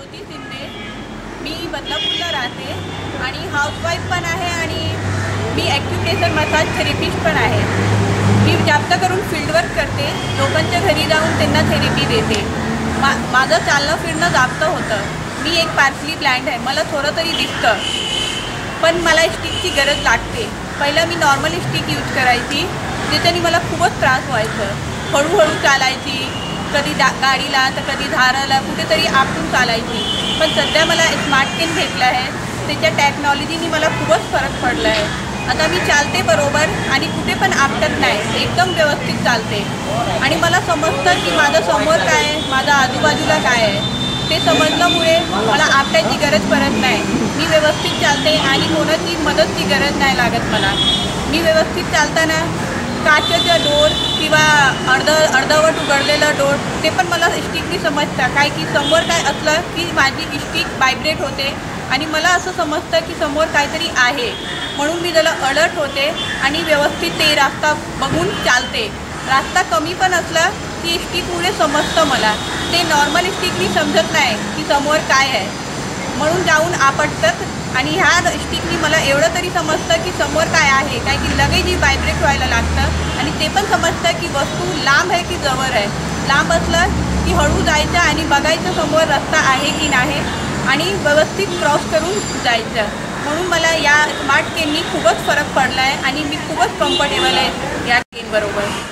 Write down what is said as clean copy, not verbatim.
ज्योती शिंदे, मी बदलापूरला राहते आणि हाऊसवाईफ पण आहे आणि मी ॲक्युप्रेशर मसाज थेरपिस्ट पण आहे। मी जास्त करून फील्डवर्क करते, लोकांच्या घरी जाऊन त्यांना थेरपी देते। माझं चालणं फिरणं जास्त होतं। मी एक पार्सली प्लांट आहे, मला थोडं तरी दिसतं, पण मला स्टिकची गरज लागते। पहिलं मी नॉर्मल स्टिक यूज करायची, त्याच्याने मला खूपच त्रास व्हायचं। हळूहळू चालायची, कधी गाडीला तर कधी धाराला कुठेतरी आपटून चालायची। पण सध्या मला स्मार्ट पेन भेटलं आहे, त्याच्या टेक्नॉलॉजीने मला खूपच फरक पडला आहे। आता मी चालते बरोबर आणि कुठे पण आपटत नाही, एकदम व्यवस्थित चालते। आणि मला समजतं की माझं समोर काय आहे, माझं आजूबाजूला काय आहे, ते समजल्यामुळे मला आपटायची गरज पडत नाही। मी व्यवस्थित चालते आणि कोणाची मदतची गरज नाही लागत मला। मी व्यवस्थित चालताना काचेचं डोर किंवा अर्धवट उघडलेलं डोर ते पण मला स्टिकनी समजतं, काय की समोर काय असलं की माझी स्टिक व्हायब्रेट होते आणि मला असं समजतं की समोर काहीतरी आहे, म्हणून मी त्याला अलर्ट होते आणि व्यवस्थित ते रस्ता बघून चालते। रस्ता कमी पण असला की स्टिकमुळे समजतं मला, ते नॉर्मल स्टिकनी समजत नाही की समोर काय आहे, म्हणून जाऊन आपटतात। आणि ह्या स्टिकनी मला एवढं तरी समजतं की समोर काय आहे, काय की लगेच व्हायब्रेट व्हायला लागतं। आणि ते पण समजतं की वस्तू लांब आहे की जवळ आहे। लांब असलं की हळू जायचं आणि बघायचं समोर रस्ता आहे की नाही आणि व्यवस्थित क्रॉस करून जायचं। म्हणून मला या स्मार्ट केननी खूपच फरक पडला आहे आणि मी खूपच कम्फर्टेबल आहे या केनबरोबर।